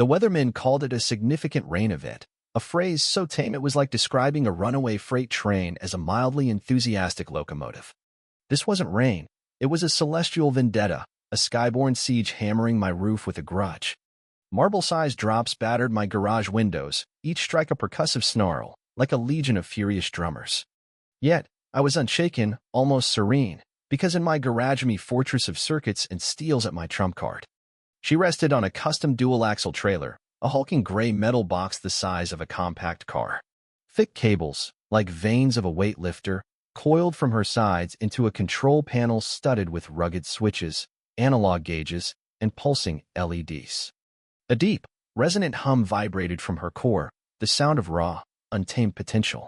The weathermen called it a significant rain event, a phrase so tame it was like describing a runaway freight train as a mildly enthusiastic locomotive. This wasn't rain. It was a celestial vendetta, a skyborne siege hammering my roof with a grudge. Marble-sized drops battered my garage windows, each strike a percussive snarl, like a legion of furious drummers. Yet, I was unshaken, almost serene, because in my garage me fortress of circuits and steels at my trump card. She rested on a custom dual-axle trailer, a hulking gray metal box the size of a compact car. Thick cables, like veins of a weightlifter, coiled from her sides into a control panel studded with rugged switches, analog gauges, and pulsing LEDs. A deep, resonant hum vibrated from her core, the sound of raw, untamed potential.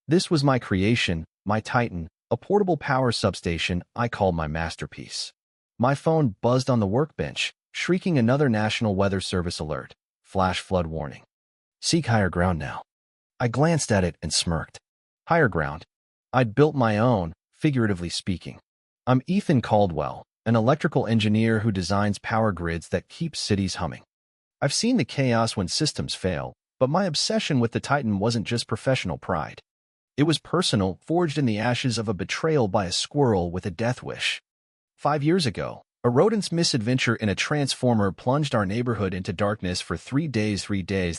This was my creation, my Titan, a portable power substation I called my masterpiece. My phone buzzed on the workbench, shrieking another National Weather Service alert. Flash flood warning. Seek higher ground now. I glanced at it and smirked. Higher ground. I'd built my own, figuratively speaking. I'm Ethan Caldwell, an electrical engineer who designs power grids that keep cities humming. I've seen the chaos when systems fail, but my obsession with the Titan wasn't just professional pride. It was personal, forged in the ashes of a betrayal by a squirrel with a death wish. 5 years ago, a rodent's misadventure in a transformer plunged our neighborhood into darkness for 3 days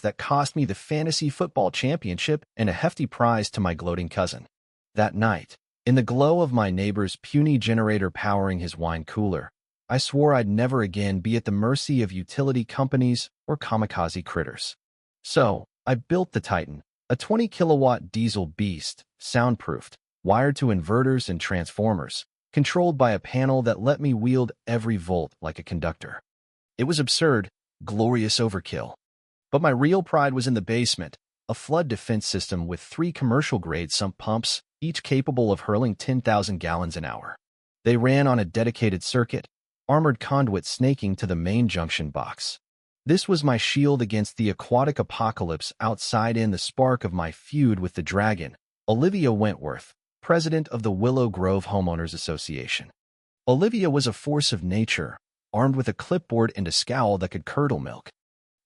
that cost me the fantasy football championship and a hefty prize to my gloating cousin. That night, in the glow of my neighbor's puny generator powering his wine cooler, I swore I'd never again be at the mercy of utility companies or kamikaze critters. So, I built the Titan, a 20-kilowatt diesel beast, soundproofed, wired to inverters and transformers, controlled by a panel that let me wield every volt like a conductor. It was absurd, glorious overkill. But my real pride was in the basement, a flood defense system with 3 commercial-grade sump pumps, each capable of hurling 10,000 gallons an hour. They ran on a dedicated circuit, armored conduit snaking to the main junction box. This was my shield against the aquatic apocalypse outside in the spark of my feud with the dragon, Olivia Wentworth, president of the Willow Grove Homeowners Association. Olivia was a force of nature, armed with a clipboard and a scowl that could curdle milk.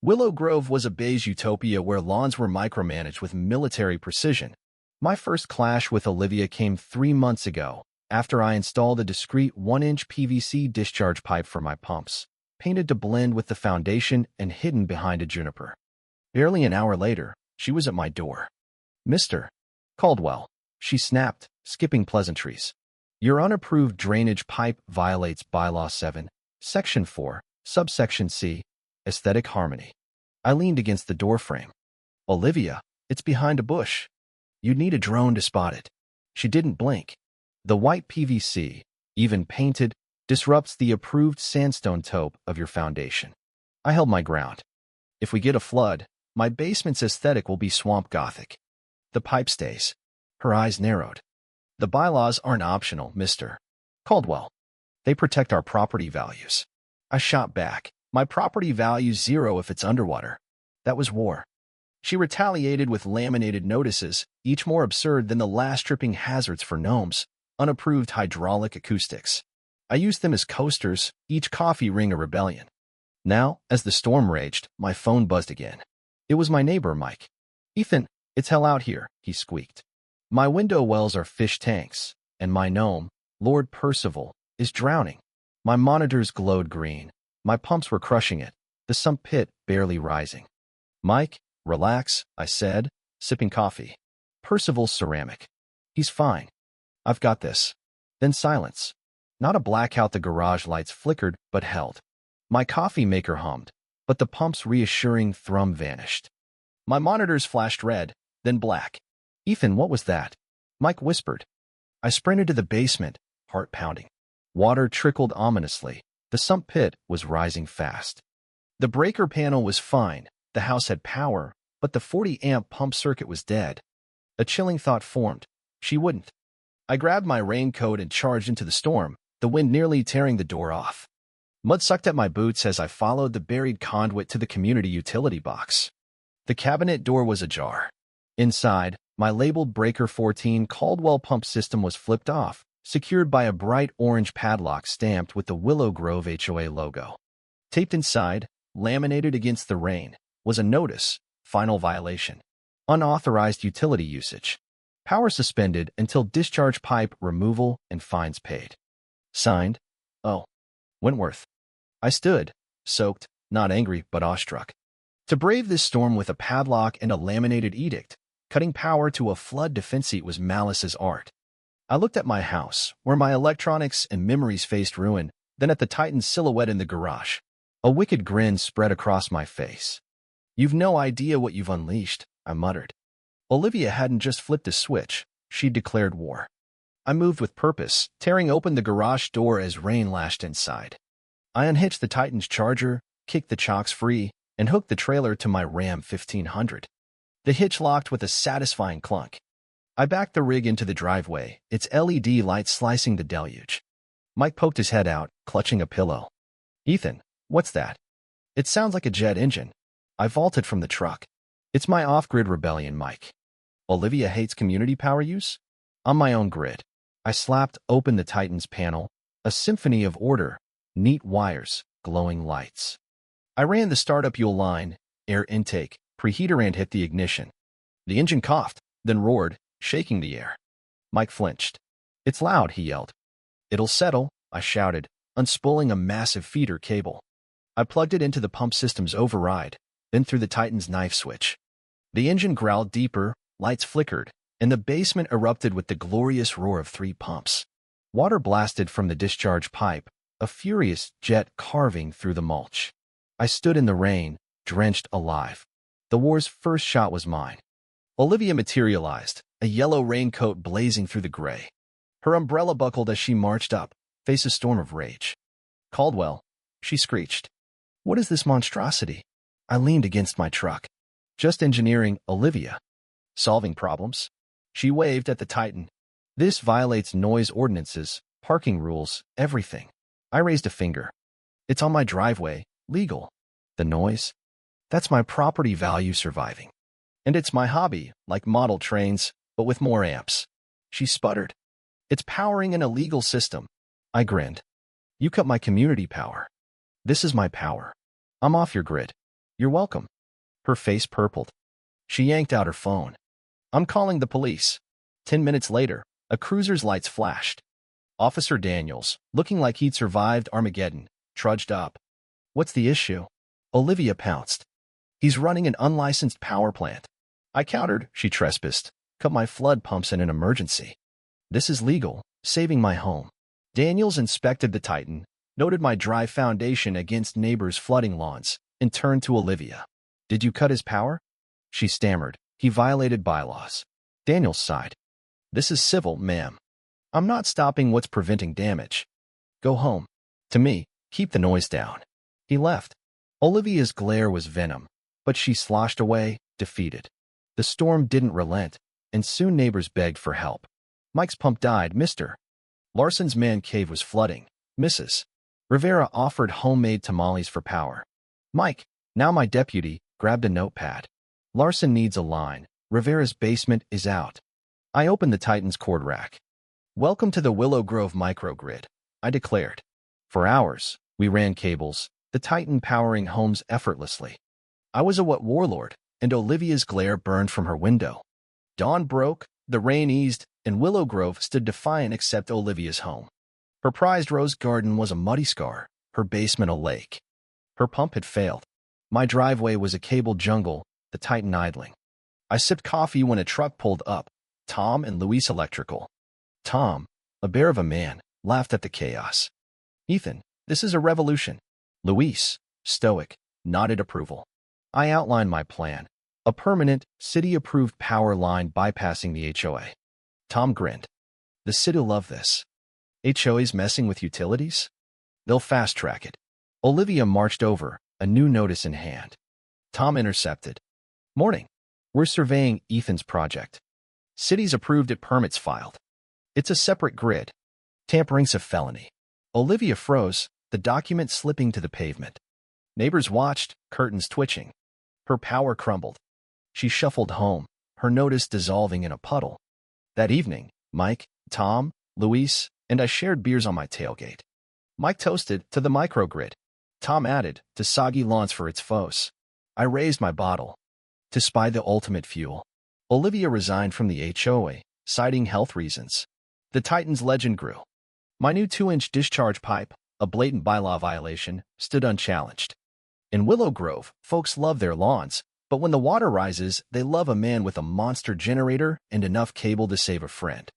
Willow Grove was a beige utopia where lawns were micromanaged with military precision. My first clash with Olivia came 3 months ago, after I installed a discreet 1-inch PVC discharge pipe for my pumps, painted to blend with the foundation and hidden behind a juniper. Barely an hour later, she was at my door. "Mr. Caldwell," she snapped, skipping pleasantries. "Your unapproved drainage pipe violates Bylaw 7, Section 4, Subsection C, Aesthetic Harmony." I leaned against the doorframe. "Olivia, it's behind a bush. You'd need a drone to spot it." She didn't blink. "The white PVC, even painted, disrupts the approved sandstone taupe of your foundation." I held my ground. "If we get a flood, my basement's aesthetic will be swamp gothic. The pipe stays." Her eyes narrowed. "The bylaws aren't optional, Mr. Caldwell. They protect our property values." I shot back. "My property value's 0 if it's underwater." That was war. She retaliated with laminated notices, each more absurd than the last tripping hazards for gnomes, unapproved hydraulic acoustics. I used them as coasters, each coffee ring a rebellion. Now, as the storm raged, my phone buzzed again. It was my neighbor, Mike. "Ethan, it's hell out here," he squeaked. "My window wells are fish tanks, and my gnome, Lord Percival, is drowning." My monitors glowed green. My pumps were crushing it, the sump pit barely rising. "Mike, relax," I said, sipping coffee. "Percival's ceramic. He's fine. I've got this." Then silence. Not a blackout. The garage lights flickered, but held. My coffee maker hummed, but the pump's reassuring thrum vanished. My monitors flashed red, then black. "Ethan, what was that?" Mike whispered. I sprinted to the basement, heart pounding. Water trickled ominously. The sump pit was rising fast. The breaker panel was fine. The house had power, but the 40-amp pump circuit was dead. A chilling thought formed. She wouldn't. I grabbed my raincoat and charged into the storm, the wind nearly tearing the door off. Mud sucked at my boots as I followed the buried conduit to the community utility box. The cabinet door was ajar. Inside, my labeled Breaker 14 Caldwell pump system was flipped off, secured by a bright orange padlock stamped with the Willow Grove HOA logo. Taped inside, laminated against the rain, was a notice, final violation. Unauthorized utility usage. Power suspended until discharge pipe removal and fines paid. Signed, O. Wentworth. I stood, soaked, not angry but awestruck. To brave this storm with a padlock and a laminated edict, cutting power to a flood defense seat was malice as art. I looked at my house, where my electronics and memories faced ruin, then at the Titan's silhouette in the garage. A wicked grin spread across my face. "You've no idea what you've unleashed," I muttered. Olivia hadn't just flipped a switch, she'd declared war. I moved with purpose, tearing open the garage door as rain lashed inside. I unhitched the Titan's charger, kicked the chocks free, and hooked the trailer to my Ram 1500. The hitch locked with a satisfying clunk. I backed the rig into the driveway, its LED lights slicing the deluge. Mike poked his head out, clutching a pillow. "Ethan, what's that?" "It sounds like a jet engine." I vaulted from the truck. "It's my off-grid rebellion, Mike." "Olivia hates community power use?" "On my own grid." I slapped open the Titan's panel, a symphony of order, neat wires, glowing lights. I ran the startup fuel line, air intake, preheater, and hit the ignition. The engine coughed, then roared, shaking the air. Mike flinched. "It's loud," he yelled. "It'll settle," I shouted, unspooling a massive feeder cable. I plugged it into the pump system's override, then through the Titan's knife switch. The engine growled deeper, lights flickered, and the basement erupted with the glorious roar of 3 pumps. Water blasted from the discharge pipe, a furious jet carving through the mulch. I stood in the rain, drenched alive. The war's first shot was mine. Olivia materialized, a yellow raincoat blazing through the gray. Her umbrella buckled as she marched up, face a storm of rage. "Caldwell," she screeched. "What is this monstrosity?" I leaned against my truck. "Just engineering, Olivia." "Solving problems?" She waved at the Titan. "This violates noise ordinances, parking rules, everything." I raised a finger. "It's on my driveway, legal." "The noise? That's my property value surviving. And it's my hobby, like model trains, but with more amps." She sputtered. "It's powering an illegal system." I grinned. "You cut my community power. This is my power. I'm off your grid." "You're welcome." Her face purpled. She yanked out her phone. "I'm calling the police." 10 minutes later, a cruiser's lights flashed. Officer Daniels, looking like he'd survived Armageddon, trudged up. "What's the issue?" Olivia pounced. "He's running an unlicensed power plant." I countered, she trespassed. "Cut my flood pumps in an emergency." "This is legal, saving my home." Daniels inspected the Titan, noted my dry foundation against neighbors' flooding lawns, and turned to Olivia. "Did you cut his power?" She stammered. "He violated bylaws." Daniels sighed. "This is civil, ma'am. I'm not stopping what's preventing damage." "Go home." To me, "Keep the noise down." He left. Olivia's glare was venom, but she sloshed away, defeated. The storm didn't relent, and soon neighbors begged for help. "Mike's pump died, Mr. Larson's man cave was flooding, Mrs. Rivera offered homemade tamales for power." Mike, now my deputy, grabbed a notepad. "Larson needs a line. Rivera's basement is out." I opened the Titan's cord rack. "Welcome to the Willow Grove microgrid," I declared. For hours, we ran cables, the Titan powering homes effortlessly. I was a wet warlord, and Olivia's glare burned from her window. Dawn broke, the rain eased, and Willow Grove stood defiant except Olivia's home. Her prized rose garden was a muddy scar, her basement a lake. Her pump had failed. My driveway was a cabled jungle, the Titan idling. I sipped coffee when a truck pulled up, Tom and Luis Electrical. Tom, a bear of a man, laughed at the chaos. "Ethan, this is a revolution." Luis, stoic, nodded approval. I outlined my plan, a permanent, city-approved power line bypassing the HOA. Tom grinned. "The city'll love this." "HOA's messing with utilities? They'll fast-track it." Olivia marched over, a new notice in hand. Tom intercepted. "Morning. We're surveying Ethan's project. City's approved it, permits filed. It's a separate grid. Tampering's a felony." Olivia froze, the document slipping to the pavement. Neighbors watched, curtains twitching. Her power crumbled. She shuffled home, her notice dissolving in a puddle. That evening, Mike, Tom, Luis, and I shared beers on my tailgate. Mike toasted to the microgrid. Tom added, to soggy lawns for its foes. I raised my bottle. To spy the ultimate fuel. Olivia resigned from the HOA, citing health reasons. The Titan's legend grew. My new 2-inch discharge pipe, a blatant bylaw violation, stood unchallenged. In Willow Grove, folks love their lawns, but when the water rises, they love a man with a monster generator and enough cable to save a friend.